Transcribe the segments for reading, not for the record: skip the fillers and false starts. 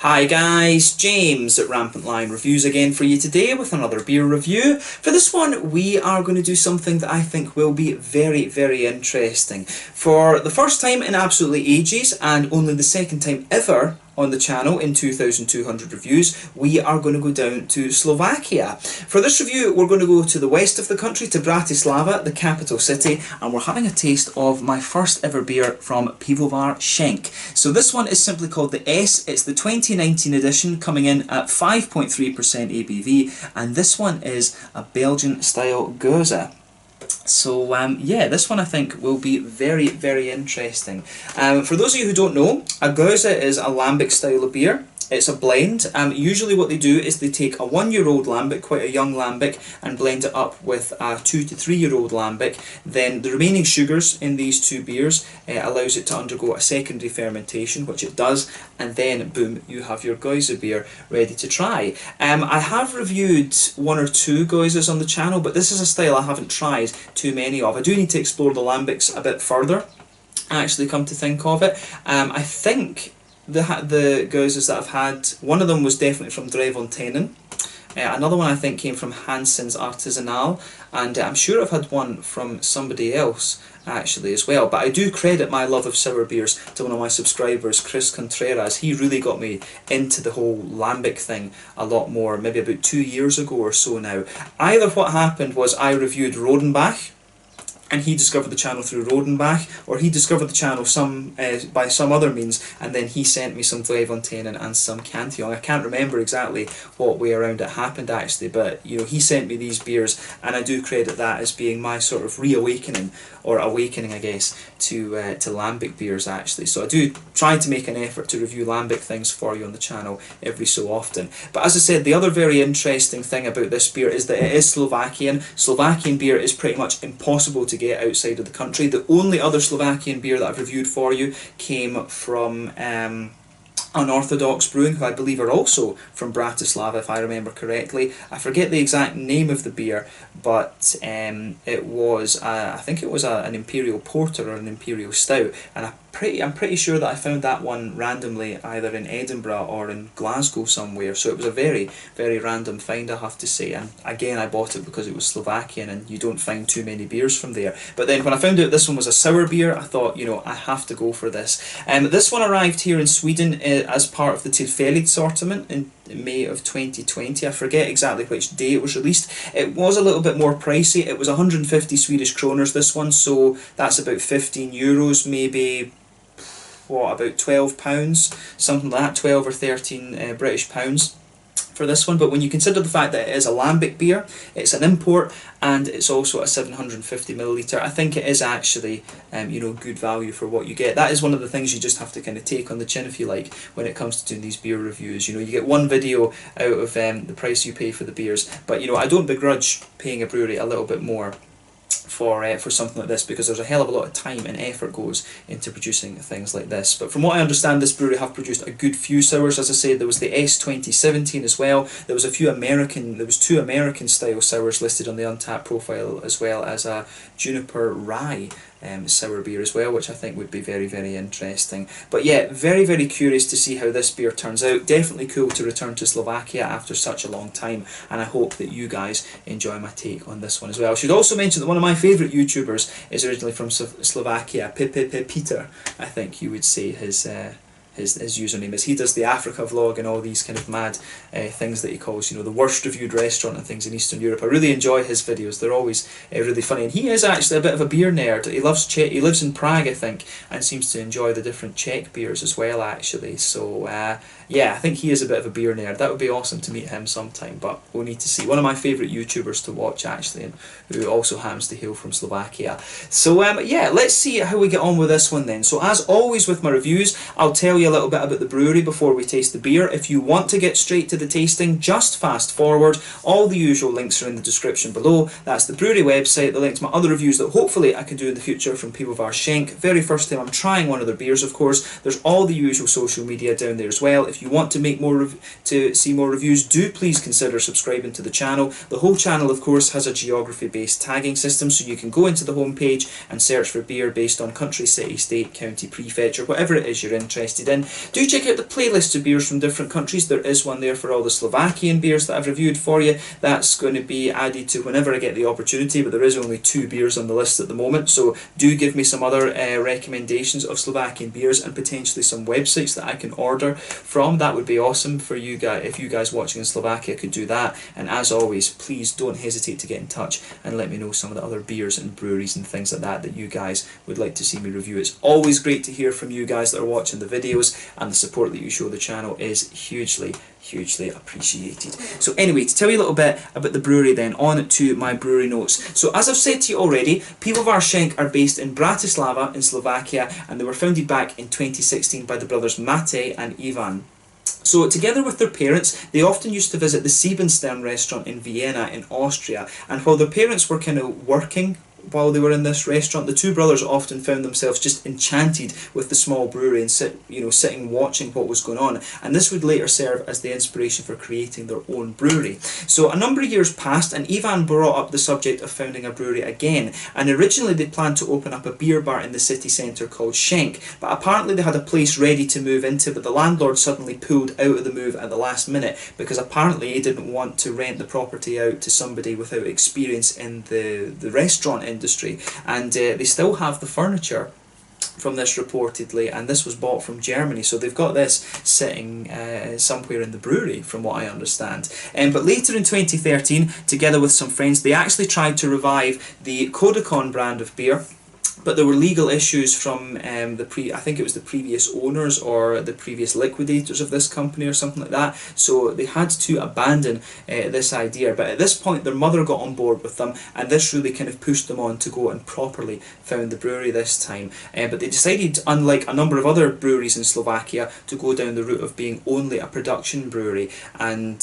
Hi guys, James at RampantLionReviews again for you today with another beer review. For this one we are going to do something that I think will be very interesting. For the first time in absolutely ages and only the second time ever on the channel in 2,200 reviews, we are going to go down to Slovakia. For this review we're going to go to the west of the country, to Bratislava, the capital city, and we're having a taste of my first ever beer from Pivovar Shenk. So this one is simply called the S. It's the 2019 edition, coming in at 5.3% ABV, and this one is a Belgian style Gueuze. So yeah, this one I think will be very interesting. For those of you who don't know, a Gueuze is a lambic style of beer. It's a blend. Usually what they do is they take a 1-year-old lambic, quite a young lambic, and blend it up with a 2 to 3-year-old lambic. Then the remaining sugars in these two beers allows it to undergo a secondary fermentation, which it does, and then boom, you have your Gueuze beer ready to try. I have reviewed 1 or 2 Gueuzes on the channel, but this is a style I haven't tried too many of. I do need to explore the lambics a bit further, actually, come to think of it. I think the Gueuzes that I've had, one of them was definitely from RampantLionReviews. Another one I think came from Hansen's Artisanal, and I'm sure I've had one from somebody else actually as well. But I do credit my love of sour beers to one of my subscribers, Chris Contreras. He really got me into the whole lambic thing a lot more, maybe about 2 years ago or so now. Either what happened was I reviewed Rodenbach, and he discovered the channel through Rodenbach, or he discovered the channel by some other means, and then he sent me some RampantLionReviews and some Cantillon. I can't remember exactly what way around it happened actually, but you know, he sent me these beers, and I do credit that as being my sort of reawakening, or awakening I guess, to lambic beers actually. So I do try to make an effort to review lambic things for you on the channel every so often. But as I said, the other very interesting thing about this beer is that it is Slovakian. Slovakian beer is pretty much impossible to get outside of the country. The only other Slovakian beer that I've reviewed for you came from Unorthodox Brewing, who I believe are also from Bratislava, if I remember correctly. I forget the exact name of the beer, but it was, I think it was an Imperial Porter or an Imperial Stout, and I'm pretty sure that I found that one randomly either in Edinburgh or in Glasgow somewhere, so it was a very random find, I have to say. And again, I bought it because it was Slovakian, and you don't find too many beers from there. But then when I found out this one was a sour beer, I thought, you know, I have to go for this. This one arrived here in Sweden as part of the Tillfälligt assortment in May of 2020. I forget exactly which day it was released. It was a little bit more pricey. It was 150 Swedish kroners, this one, so that's about 15 euros, maybe, what, about £12, something like that, 12 or 13 British pounds for this one. But when you consider the fact that it is a lambic beer, it's an import, and it's also a 750ml, I think it is actually you know, good value for what you get. That is one of the things you just have to kind of take on the chin, if you like, when it comes to doing these beer reviews. You know, you get one video out of the price you pay for the beers, but you know, I don't begrudge paying a brewery a little bit more for something like this, because there's a hell of a lot of time and effort goes into producing things like this. But from what I understand, this brewery have produced a good few sours. As I said, there was the S 2017 as well. There was two American style sours listed on the Untappd profile, as well as a Juniper Rye sour beer as well, which I think would be very interesting. But yeah, very curious to see how this beer turns out. Definitely cool to return to Slovakia after such a long time, and I hope that you guys enjoy my take on this one as well. I should also mention that one of my favourite YouTubers is originally from Slovakia, Peter, I think you would say his username is. He does the Africa vlog and all these kind of mad things that he calls, you know, the worst reviewed restaurant and things in Eastern Europe. I really enjoy his videos. They're always really funny, and he is actually a bit of a beer nerd. He lives in Prague, I think, and seems to enjoy the different Czech beers as well actually. So yeah, I think he is a bit of a beer nerd. That would be awesome to meet him sometime, but we'll need to see. One of my favourite YouTubers to watch actually, and who also happens to hail from Slovakia. So yeah, let's see how we get on with this one then. So as always with my reviews, I'll tell you a little bit about the brewery before we taste the beer. If you want to get straight to the tasting, just fast forward. All the usual links are in the description below. That's the brewery website, the link to my other reviews that hopefully I can do in the future from Pivovar Shenk. Very first time I'm trying one of their beers, of course. There's all the usual social media down there as well. If you want to make see more reviews, do please consider subscribing to the channel. The whole channel, of course, has a geography-based tagging system, so you can go into the homepage and search for beer based on country, city, state, county, prefecture, whatever it is you're interested in. in. Do check out the playlist of beers from different countries. There is one there for all the Slovakian beers that I've reviewed for you. That's going to be added to whenever I get the opportunity, but there is only 2 beers on the list at the moment, so do give me some other recommendations of Slovakian beers and potentially some websites that I can order from. That would be awesome for you guys. If you guys watching in Slovakia could do that. And as always, please don't hesitate to get in touch and let me know some of the other beers and breweries and things like that that you guys would like to see me review. It's always great to hear from you guys that are watching the videos, and the support that you show the channel is hugely appreciated. So anyway, to tell you a little bit about the brewery then, on to my brewery notes. So as I've said to you already, Pivovar Shenk are based in Bratislava in Slovakia, and they were founded back in 2016 by the brothers Mate and Ivan. So together with their parents, they often used to visit the Siebenstern restaurant in Vienna in Austria, and while their parents were kind of working while they were in this restaurant, the two brothers often found themselves just enchanted with the small brewery and sitting watching what was going on, and this would later serve as the inspiration for creating their own brewery. So a number of years passed, and Ivan brought up the subject of founding a brewery again, and originally they planned to open up a beer bar in the city centre called Shenk, but apparently they had a place ready to move into, but the landlord suddenly pulled out of the move at the last minute because apparently he didn't want to rent the property out to somebody without experience in the restaurant industry. And they still have the furniture from this reportedly, and this was bought from Germany, so they've got this sitting somewhere in the brewery from what I understand. But later in 2013, together with some friends, they actually tried to revive the Kodakon brand of beer, but there were legal issues from I think it was the previous owners or the previous liquidators of this company or something like that, so they had to abandon this idea. But at this point their mother got on board with them, and this really kind of pushed them on to go and properly found the brewery this time. But they decided, unlike a number of other breweries in Slovakia, to go down the route of being only a production brewery, and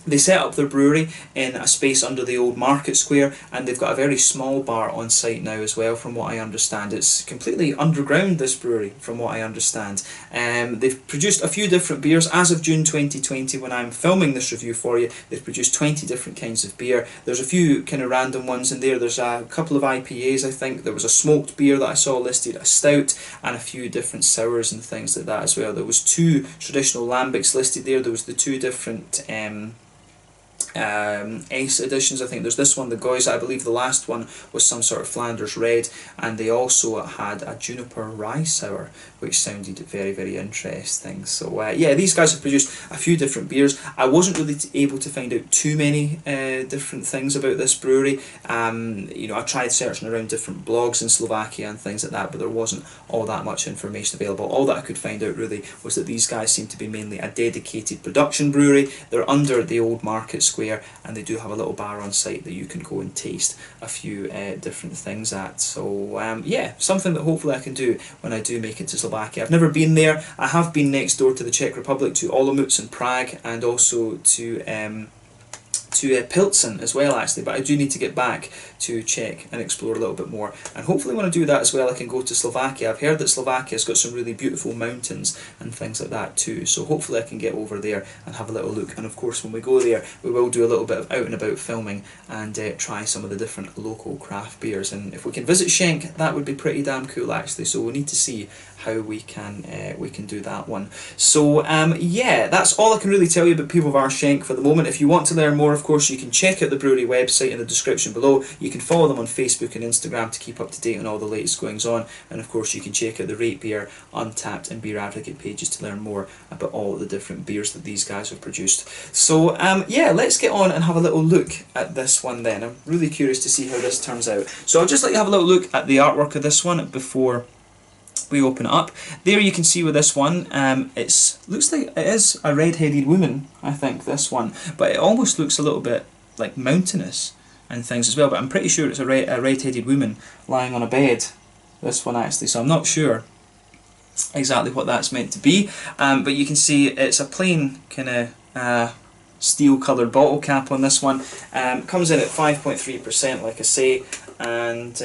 they set up their brewery in a space under the old market square, and they've got a very small bar on site now as well, from what I understand. It's completely underground, this brewery, from what I understand. They've produced a few different beers. As of June 2020, when I'm filming this review for you, they've produced 20 different kinds of beer. There's a few kind of random ones in there. There's a couple of IPAs, I think. There was a smoked beer that I saw listed, a stout, and a few different sours and things like that as well. There was 2 traditional lambics listed there. There was the 2 different Ace editions. I think there's this one, the Gueuze. I believe the last one was some sort of Flanders Red, and they also had a Juniper Rye Sour, which sounded very interesting. So yeah, these guys have produced a few different beers. I wasn't really able to find out too many different things about this brewery. You know, I tried searching around different blogs in Slovakia and things like that, but there wasn't all that much information available. All that I could find out really was that these guys seem to be mainly a dedicated production brewery. They're under the old market square, and they do have a little bar on site that you can go and taste a few different things at. So yeah, something that hopefully I can do when I do make it to Slovakia. I've never been there. I have been next door to the Czech Republic, to Olomouc and Prague, and also to Pilsen as well actually, but I do need to get back to check and explore a little bit more, and hopefully when I do that as well I can go to Slovakia. I've heard that Slovakia's got some really beautiful mountains and things like that too, so hopefully I can get over there and have a little look. And of course when we go there we will do a little bit of out and about filming and try some of the different local craft beers, and if we can visit Shenk, that would be pretty damn cool actually, so we need to see how we can do that one. So yeah, that's all I can really tell you about Pivovar Shenk for the moment. If you want to learn more, of course you can check out the brewery website in the description below. You can follow them on Facebook and Instagram to keep up to date on all the latest goings on, and of course you can check out the Rate Beer, Untappd and Beer Advocate pages to learn more about all the different beers that these guys have produced. So yeah, let's get on and have a little look at this one then. I'm really curious to see how this turns out. So I'll just let you have a little look at the artwork of this one before we open it up. There you can see with this one, it looks like it is a red-headed woman, I think, this one, but it almost looks a little bit like mountainous and things as well, but I'm pretty sure it's a red-headed woman lying on a bed, this one actually, so I'm not sure exactly what that's meant to be, but you can see it's a plain kind of steel coloured bottle cap on this one. Comes in at 5.3% like I say, and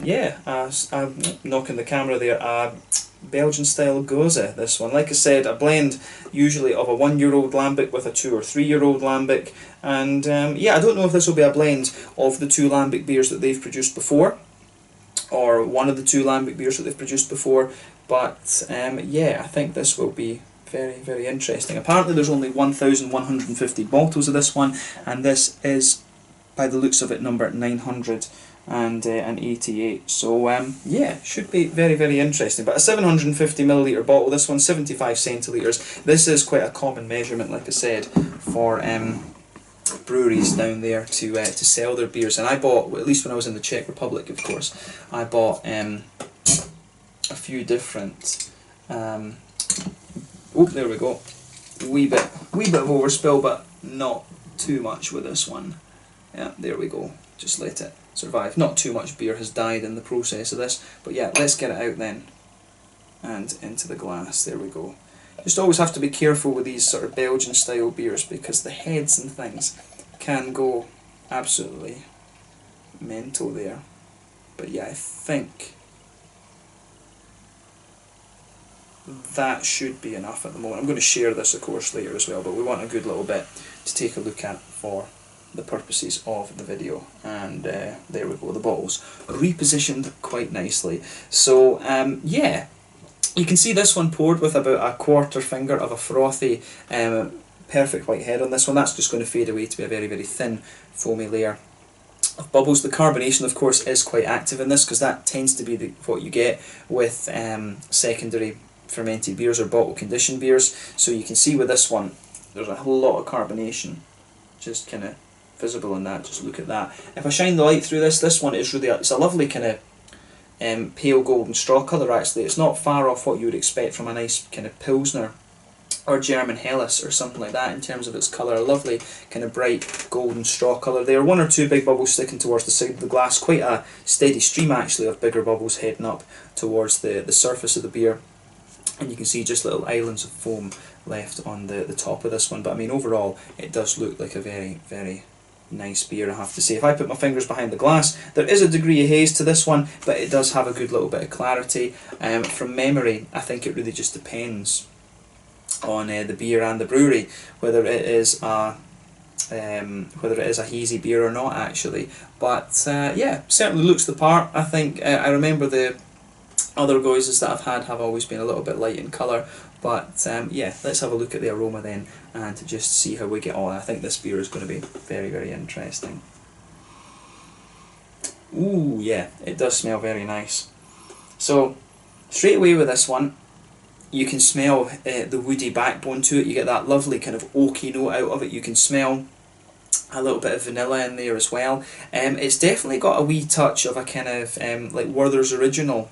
yeah, I'm knocking the camera there, Belgian style Gueuze, this one. Like I said, a blend usually of a 1-year-old lambic with a 2 or 3-year-old lambic, and yeah, I don't know if this will be a blend of the 2 lambic beers that they've produced before, or one of the 2 lambic beers that they've produced before, But yeah, I think this will be very, very interesting. Apparently there's only 1,150 bottles of this one, and this is, by the looks of it, number 988. So yeah, should be very, very interesting. But a 750ml bottle, this one 75 centilitres. This is quite a common measurement, like I said, for breweries down there to sell their beers. And I bought, well, at least when I was in the Czech Republic, of course, I bought a few different. Oh, there we go. Wee bit of overspill, but not too much with this one. Yeah, there we go. Just let it survive. Not too much beer has died in the process of this, but yeah, let's get it out then. And into the glass, there we go. Just always have to be careful with these sort of Belgian style beers, because the heads and things can go absolutely mental there. But yeah, I think that should be enough at the moment. I'm going to share this, of course, later as well, but we want a good little bit to take a look at for the purposes of the video. And there we go, the bottles repositioned quite nicely. So yeah, you can see this one poured with about a quarter finger of a frothy perfect white head on this one. That's just going to fade away to be a very, very thin foamy layer of bubbles. The carbonation, of course, is quite active in this, because that tends to be what you get with secondary fermented beers or bottle conditioned beers. So you can see with this one, there's a whole lot of carbonation just kind of visible in that. Just look at that. If I shine the light through this one is really, it's a lovely kind of pale golden straw colour actually. It's not far off what you would expect from a nice kind of Pilsner or German Helles or something like that in terms of its colour. A lovely kind of bright golden straw colour there. One or two big bubbles sticking towards the side of the glass. Quite a steady stream actually of bigger bubbles heading up towards the surface of the beer. And you can see just little islands of foam left on the top of this one. But I mean, overall, it does look like a very, very nice beer, I have to say. If I put my fingers behind the glass, there is a degree of haze to this one, but it does have a good little bit of clarity. From memory, I think it really just depends on the beer and the brewery whether it is a hazy beer or not, actually. But yeah, certainly looks the part. I think I remember the other Gueuzes that I've had have always been a little bit light in colour. But yeah, let's have a look at the aroma then and to just see how we get on. I think this beer is going to be very, very interesting. Ooh, yeah, it does smell very nice. So, straight away with this one, you can smell the woody backbone to it. You get that lovely kind of oaky note out of it. You can smell a little bit of vanilla in there as well. It's definitely got a wee touch of a kind of like Werther's Original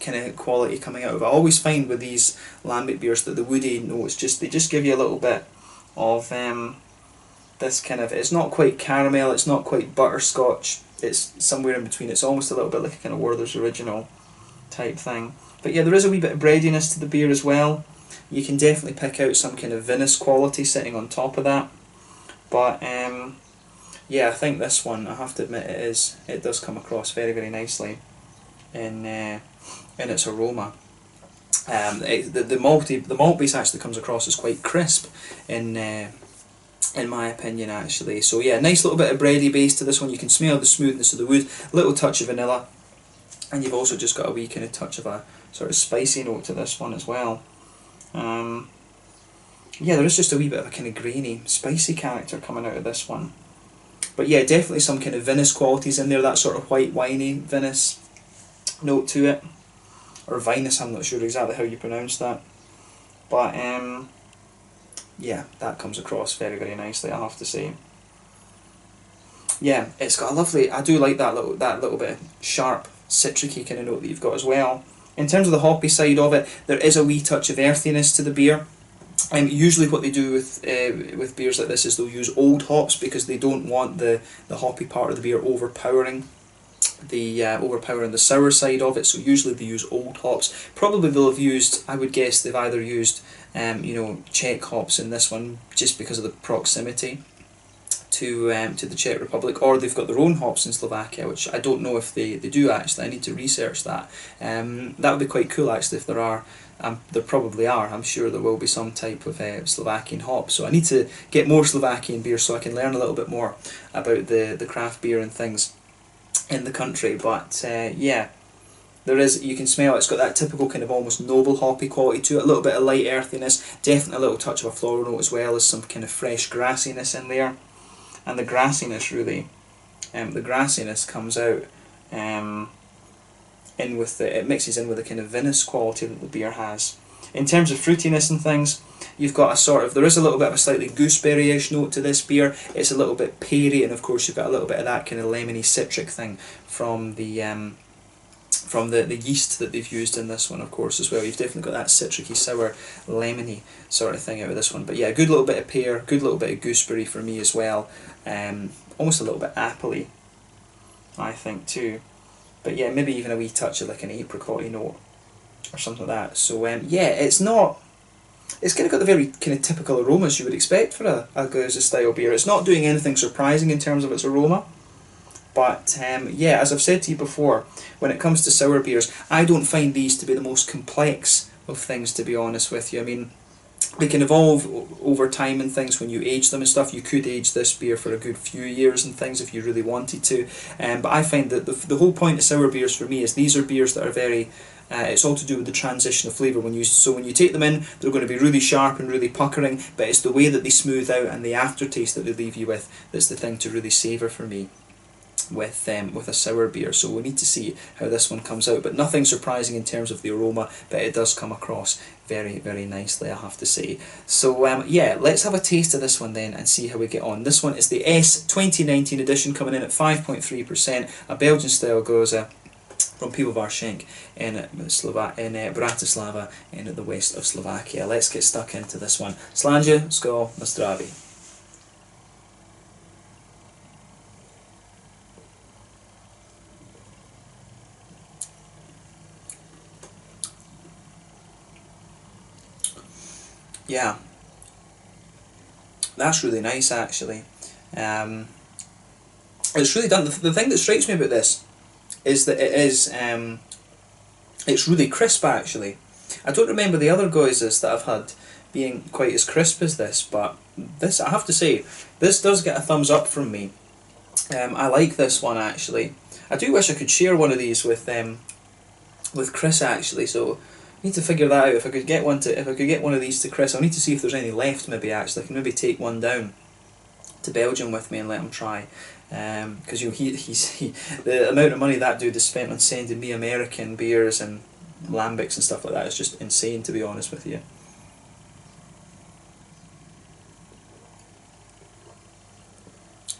kind of quality coming out of it. I always find with these lambic beers that the woody notes they just give you a little bit of this kind of, it's not quite caramel, it's not quite butterscotch, it's somewhere in between. It's almost a little bit like a kind of Werther's Original type thing. But yeah, there is a wee bit of breadiness to the beer as well. You can definitely pick out some kind of vinous quality sitting on top of that. But yeah, I think this one, I have to admit, it does come across very, very nicely in its aroma. The malt base actually comes across as quite crisp in my opinion, actually. So yeah, nice little bit of bready base to this one. You can smell the smoothness of the wood, a little touch of vanilla, and you've also just got a wee kind of touch of a sort of spicy note to this one as well. Yeah, there is just a wee bit of a kind of grainy, spicy character coming out of this one. But yeah, definitely some kind of vinous qualities in there, that sort of white winey vinous note to it. Or vinous, I'm not sure exactly how you pronounce that. But yeah, that comes across very, very nicely, I have to say. Yeah, it's got a lovely, I do like that little bit of sharp, citricy kind of note that you've got as well. In terms of the hoppy side of it, there is a wee touch of earthiness to the beer. Usually what they do with beers like this is they'll use old hops because they don't want the hoppy part of the beer overpowering the sour side of it. So usually they use old hops. Probably they'll have used, I would guess they've either used Czech hops in this one just because of the proximity to the Czech Republic, or they've got their own hops in Slovakia, which I don't know if they do actually. I need to research that. That would be quite cool actually if there are. There probably are. I'm sure there will be some type of Slovakian hop. So I need to get more Slovakian beer so I can learn a little bit more about the craft beer and things in the country. But yeah, there is, you can smell it's got that typical kind of almost noble hoppy quality to it, a little bit of light earthiness, definitely a little touch of a floral note as well as some kind of fresh grassiness in there. And the grassiness really, the grassiness comes out in with the, it mixes in with the kind of vinous quality that the beer has. In terms of fruitiness and things, you've got a sort of, there is a little bit of a slightly gooseberry-ish note to this beer. It's a little bit peary, and of course you've got a little bit of that kind of lemony citric thing from the yeast that they've used in this one, of course, as well. You've definitely got that citricy, sour, lemony sort of thing out of this one. But yeah, good little bit of pear, good little bit of gooseberry for me as well. Almost a little bit appley, I think, too. But yeah, maybe even a wee touch of like an apricot-y note or something like that. So yeah, it's not, it's kind of got the very kind of typical aromas you would expect for a Gueuze style beer. It's not doing anything surprising in terms of its aroma. But yeah, as I've said to you before, when it comes to sour beers, I don't find these to be the most complex of things, to be honest with you. I mean, they can evolve over time and things when you age them and stuff. You could age this beer for a good few years and things if you really wanted to. But I find that the whole point of sour beers for me is these are beers that are very, it's all to do with the transition of flavour. So when you take them in, they're going to be really sharp and really puckering, but it's the way that they smooth out and the aftertaste that they leave you with that's the thing to really savour for me with a sour beer. So we need to see how this one comes out, but nothing surprising in terms of the aroma, but it does come across very, very nicely, I have to say. So yeah, let's have a taste of this one then and see how we get on. This one is the S 2019 edition, coming in at 5.3%, a Belgian style Gueuze from Pivovar Shenk in Bratislava in the west of Slovakia. Let's get stuck into this one. Slanje, skål, na zdraví. Yeah, that's really nice actually. It's really done. The thing that strikes me about this is that it is, it's really crisp actually. I don't remember the other Gueuzes that I've had being quite as crisp as this, but this, I have to say, this does get a thumbs up from me. I like this one actually. I do wish I could share one of these with Chris actually, so I need to figure that out. If I could get one of these to Chris, I'll need to see if there's any left. Maybe actually, I can maybe take one down to Belgium with me and let him try. Because you know, the amount of money that dude has spent on sending me American beers and lambics and stuff like that is just insane, to be honest with you.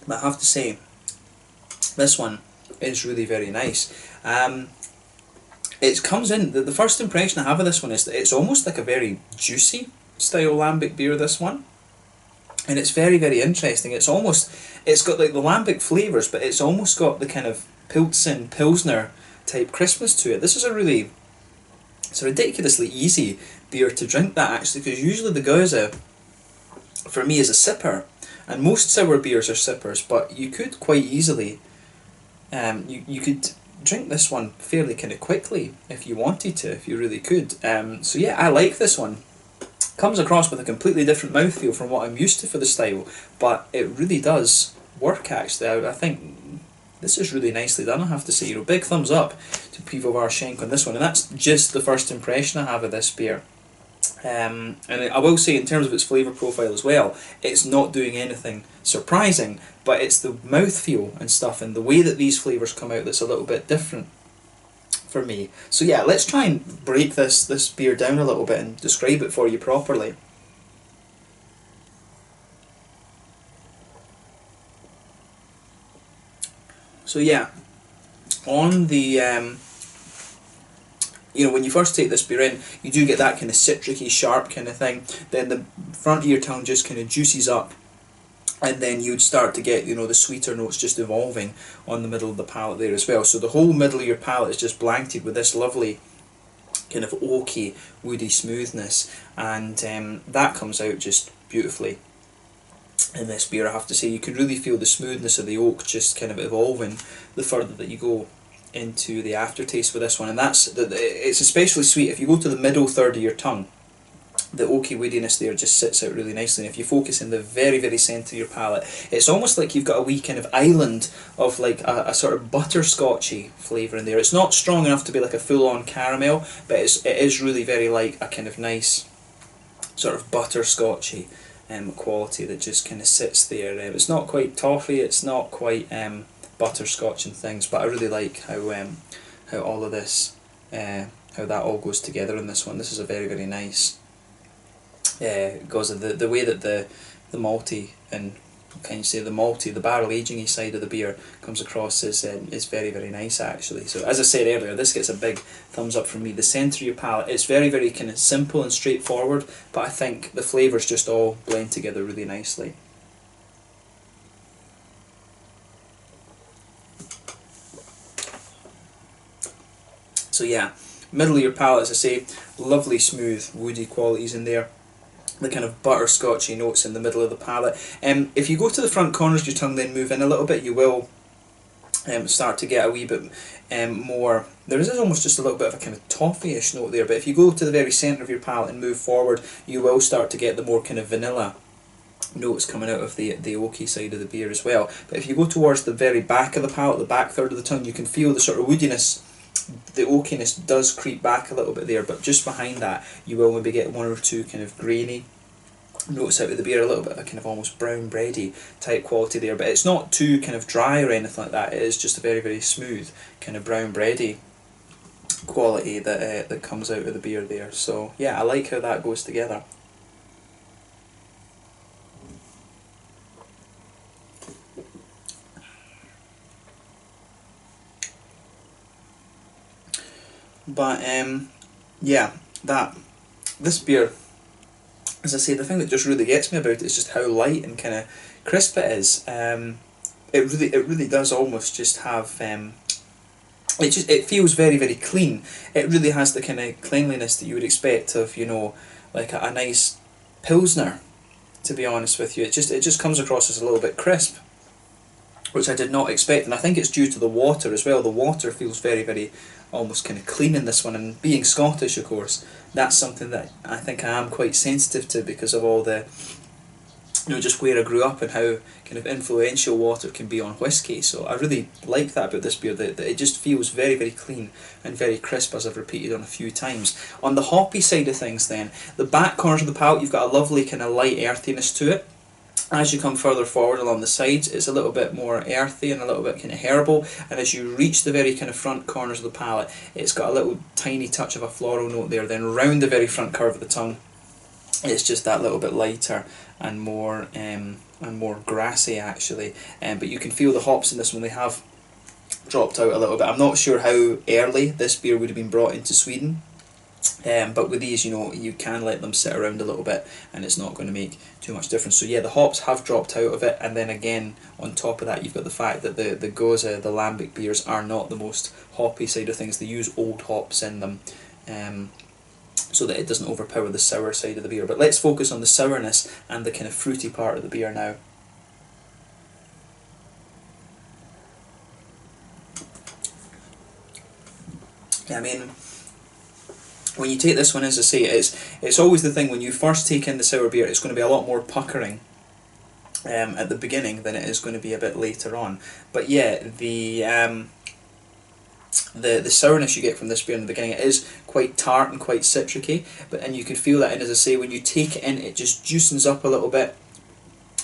But I have to say, this one is really very nice. It comes in, the first impression I have of this one is that it's almost like a very juicy style lambic beer, this one. And it's very, very interesting. It's got like the lambic flavours, but it's almost got the kind of Pilsen, Pilsner type crispness to it. This is it's a ridiculously easy beer to drink, that actually, because usually the Gueuze, for me, is a sipper. And most sour beers are sippers, but you could quite easily, you could drink this one fairly kind of quickly if you wanted to, if you really could. So yeah, I like this one. Comes across with a completely different mouthfeel from what I'm used to for the style, but it really does work actually. I think this is really nicely done, I have to say. You know, big thumbs up to Pivovar Shenk on this one, and that's just the first impression I have of this beer. And I will say, in terms of its flavour profile as well, it's not doing anything surprising, but it's the mouthfeel and stuff and the way that these flavours come out that's a little bit different for me. So yeah, let's try and break this beer down a little bit and describe it for you properly. So yeah, on the you know, when you first take this beer in, you do get that kind of citricy, sharp kind of thing. Then the front of your tongue just kind of juices up, and then you'd start to get, you know, the sweeter notes just evolving on the middle of the palate there as well. So the whole middle of your palate is just blanketed with this lovely kind of oaky, woody smoothness, and that comes out just beautifully in this beer, I have to say. You can really feel the smoothness of the oak just kind of evolving the further that you go into the aftertaste with this one, and it's especially sweet if you go to the middle third of your tongue. the oaky woodiness there just sits out really nicely. And if you focus in the very, very centre of your palate, it's almost like you've got a wee kind of island of like a sort of butterscotchy flavour in there. It's not strong enough to be like a full-on caramel, but it is really very like a kind of nice sort of butterscotchy quality that just kind of sits there. It's not quite toffee, it's not quite butterscotch and things, but I really like how all of this, how that all goes together in this one. This is a very, very nice Gueuze. The way that the malty and can you say the barrel aging side of the beer comes across is very, very nice actually. So as I said earlier, this gets a big thumbs up from me. The centre of your palate, it's very, very kind of simple and straightforward, but I think the flavours just all blend together really nicely. So yeah, middle of your palate, as I say, lovely smooth woody qualities in there. The kind of butterscotchy notes in the middle of the palate. If you go to the front corners of your tongue, then move in a little bit, you will start to get a wee bit more. There is almost just a little bit of a kind of toffee-ish note there, but if you go to the very centre of your palate and move forward, you will start to get the more kind of vanilla notes coming out of the oaky side of the beer as well. But if you go towards the very back of the palate, the back third of the tongue, you can feel the sort of woodiness. The oakiness does creep back a little bit there, but just behind that you will maybe get one or two kind of grainy notes out of the beer, a little bit of a kind of almost brown bready type quality there, but it's not too kind of dry or anything like that. It is just a very, very smooth kind of brown bready quality that comes out of the beer there. So yeah, I like how that goes together. But yeah, this beer, as I say, the thing that just really gets me about it is just how light and kind of crisp it is. It really does almost just have it feels very, very clean. It really has the kind of cleanliness that you would expect of, you know, like a nice pilsner. To be honest with you, it just comes across as a little bit crisp, which I did not expect, and I think it's due to the water as well. The water feels very, very almost kind of clean in this one, and being Scottish, of course, that's something that I think I am quite sensitive to because of all the, you know, just where I grew up and how kind of influential water can be on whiskey. So I really like that about this beer, that it just feels very, very clean and very crisp, as I've repeated on a few times. On the hoppy side of things then, the back corners of the palate, you've got a lovely kind of light earthiness to it. As you come further forward along the sides, it's a little bit more earthy and a little bit kind of herbal, and as you reach the very kind of front corners of the palate, it's got a little tiny touch of a floral note there. Then round the very front curve of the tongue, it's just that little bit lighter and more grassy actually. But you can feel the hops in this one, they have dropped out a little bit. I'm not sure how early this beer would have been brought into Sweden. But with these, you know, you can let them sit around a little bit and it's not going to make too much difference. So yeah, the hops have dropped out of it, and then again on top of that you've got the fact that the Gueuze, the lambic beers, are not the most hoppy side of things. They use old hops in them so that it doesn't overpower the sour side of the beer. But let's focus on the sourness and the kind of fruity part of the beer now. I mean, when you take this one, as I say, it's always the thing, when you first take in the sour beer, it's going to be a lot more puckering at the beginning than it is going to be a bit later on. But yeah, the sourness you get from this beer in the beginning, it is quite tart and quite citricy, and you can feel that, and as I say, when you take it in, it just juicens up a little bit,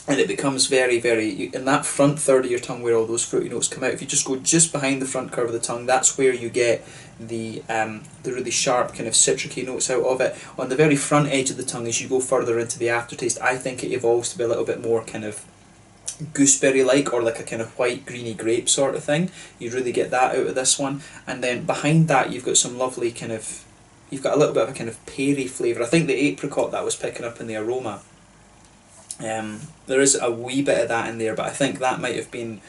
and it becomes very, very, in that front third of your tongue where all those fruity notes come out, if you just go just behind the front curve of the tongue, that's where you get the really sharp kind of citricy notes out of it. On the very front edge of the tongue, as you go further into the aftertaste, I think it evolves to be a little bit more kind of gooseberry-like, or like a kind of white greeny grape sort of thing. You really get that out of this one. And then behind that you've got some lovely kind of, you've got a little bit of a kind of peary flavour. I think the apricot that was picking up in the aroma, there is a wee bit of that in there, but I think that might have been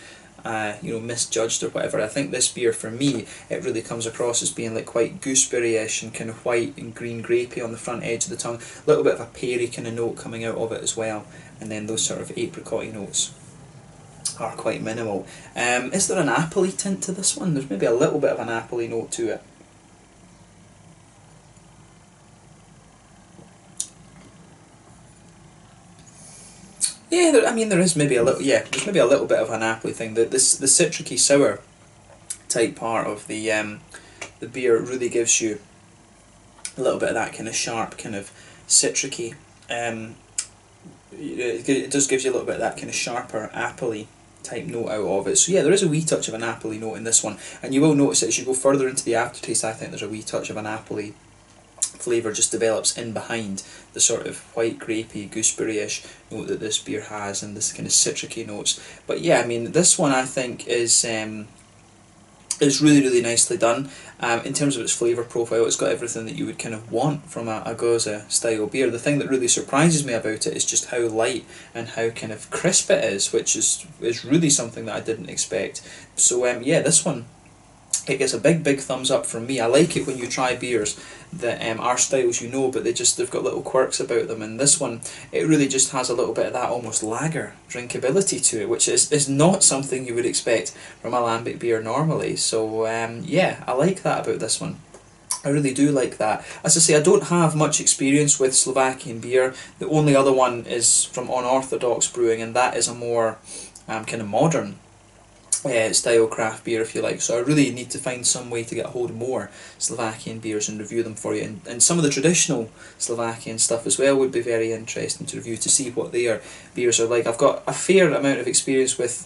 you know, misjudged or whatever. I think this beer, for me, it really comes across as being like quite gooseberry-ish and kind of white and green grapey on the front edge of the tongue. A little bit of a peary kind of note coming out of it as well, and then those sort of apricot-y notes are quite minimal. Is there an apple-y tint to this one? There's maybe a little bit of an apple-y note to it. Yeah, there, I mean there is maybe a little, yeah, there's maybe a little bit of an apple thing. The citricy sour type part of the beer really gives you a little bit of that kind of sharp, kind of citricy. It does give you a little bit of that kind of sharper appley type note out of it. So yeah, there is a wee touch of an appley note in this one, and you will notice that as you go further into the aftertaste, I think there's a wee touch of an appley flavour just develops in behind the sort of white grapey gooseberry-ish note that this beer has, and this kind of citricy notes. But yeah, I mean this one I think is really, really nicely done. In terms of its flavour profile, it's got everything that you would kind of want from a Gueuze style beer. The thing that really surprises me about it is just how light and how kind of crisp it is, which is really something that I didn't expect. So yeah, this one, it gets a big, big thumbs up from me. I like it when you try beers that are styles you know, but they've got little quirks about them, and this one, it really just has a little bit of that almost lager drinkability to it, which is not something you would expect from a lambic beer normally. So yeah, I like that about this one. I really do like that. As I say, I don't have much experience with Slovakian beer. The only other one is from Unorthodox Brewing, and that is a more kind of modern style craft beer, if you like. So I really need to find some way to get a hold of more Slovakian beers and review them for you. And some of the traditional Slovakian stuff as well would be very interesting to review, to see what their beers are like. I've got a fair amount of experience with,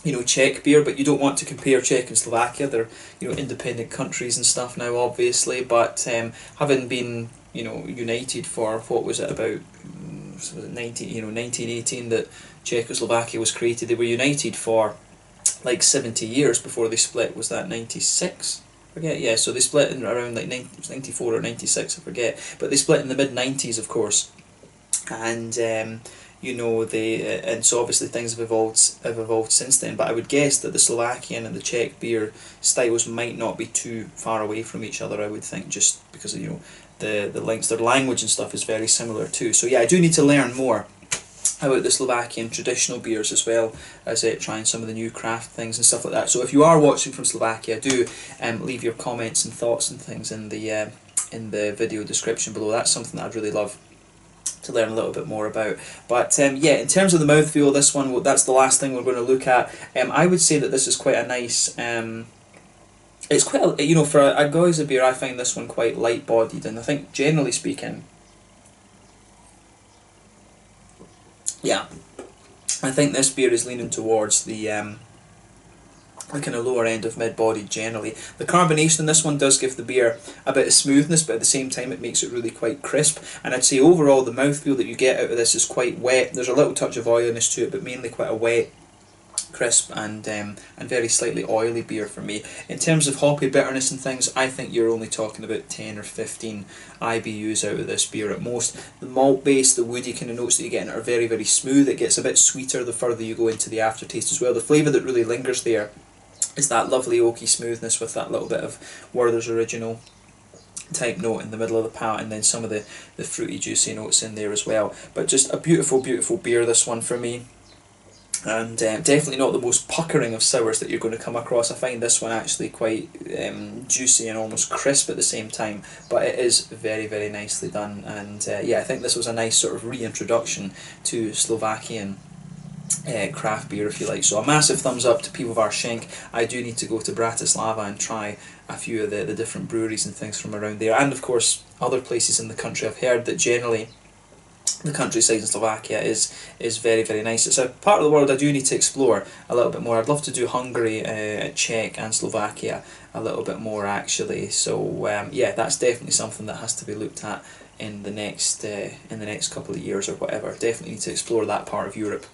you know, Czech beer, but you don't want to compare Czech and Slovakia. They're, you know, independent countries and stuff now, obviously. But having been, you know, united for, what was it, about 1918 that Czechoslovakia was created. They were united for like 70 years before they split. Was that 96? I forget. Yeah, so they split in around like 94 or 96, I forget. But they split in the mid-90s, of course. And you know, and so obviously things have evolved since then. But I would guess that the Slovakian and the Czech beer styles might not be too far away from each other. I would think, just because, you know, the links, their language and stuff is very similar too. So yeah, I do need to learn more about the Slovakian traditional beers, as well as trying some of the new craft things and stuff like that. So if you are watching from Slovakia, do leave your comments and thoughts and things in the video description below. That's something that I'd really love to learn a little bit more about. But yeah, in terms of the mouthfeel, this one, that's the last thing we're going to look at. I would say that this is quite a nice, it's quite a, you know, for a Gueuze beer, I find this one quite light bodied, and I think generally speaking, yeah, I think this beer is leaning towards the kind of lower end of mid-bodied generally. The carbonation in this one does give the beer a bit of smoothness, but at the same time it makes it really quite crisp. And I'd say overall the mouthfeel that you get out of this is quite wet. There's a little touch of oiliness to it, but mainly quite a wet, crisp and very slightly oily beer for me. In terms of hoppy bitterness and things, I think you're only talking about 10 or 15 IBUs out of this beer at most. The malt base, the woody kind of notes that you get in it are very, very smooth. It gets a bit sweeter the further you go into the aftertaste as well. The flavour that really lingers there is that lovely oaky smoothness with that little bit of Werther's Original type note in the middle of the palate, and then some of the fruity juicy notes in there as well. But just a beautiful, beautiful beer, this one for me. And definitely not the most puckering of sours that you're going to come across. I find this one actually quite juicy and almost crisp at the same time, but it is very, very nicely done. And yeah, I think this was a nice sort of reintroduction to Slovakian craft beer, if you like. So a massive thumbs up to Pivovar Shenk. I do need to go to Bratislava and try a few of the different breweries and things from around there, and of course other places in the country. I've heard that generally the countryside in Slovakia is very, very nice. It's a part of the world I do need to explore a little bit more. I'd love to do Hungary, Czech and Slovakia a little bit more actually. So yeah, that's definitely something that has to be looked at in the next couple of years or whatever. Definitely need to explore that part of Europe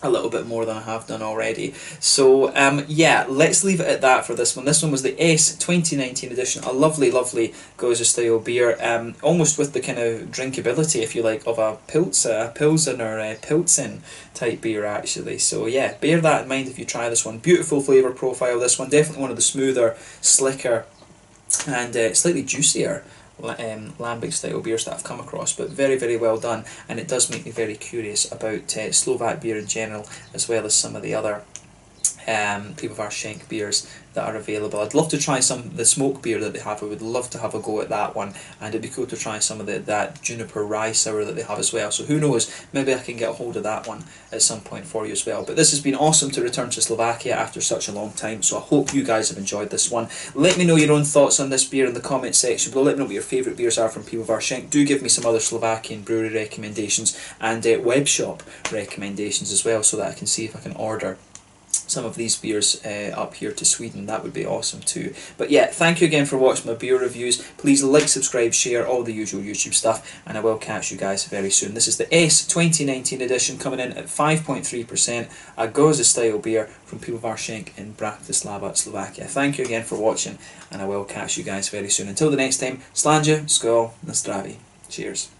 a little bit more than I have done already. So yeah, let's leave it at that for this one. This one was the S 2019 edition, a lovely, lovely Gueuze style beer, almost with the kind of drinkability, if you like, of a Pilsen or a Pilsen type beer actually. So yeah, bear that in mind if you try this one. Beautiful flavour profile, this one, definitely one of the smoother, slicker and slightly juicier lambic style beers that I've come across, but very, very well done, and it does make me very curious about Slovak beer in general, as well as some of the other Pivovar Shenk beers that are available. I'd love to try some of the smoke beer that they have. I would love to have a go at that one, and it'd be cool to try some of that juniper rye sour that they have as well. So who knows, maybe I can get a hold of that one at some point for you as well. But this has been awesome to return to Slovakia after such a long time, so I hope you guys have enjoyed this one. Let me know your own thoughts on this beer in the comment section below. Let me know what your favourite beers are from Pivovar Shenk. Do give me some other Slovakian brewery recommendations and web shop recommendations as well, so that I can see if I can order some of these beers up here to Sweden. That would be awesome too. But yeah, thank you again for watching my beer reviews. Please like, subscribe, share, all the usual YouTube stuff, and I will catch you guys very soon. This is the S 2019 edition, coming in at 5.3%, a Gueuze style beer from Pivovar Shenk in Bratislava, Slovakia. Thank you again for watching, and I will catch you guys very soon. Until the next time, slàinte, skål, na zdraví. Cheers.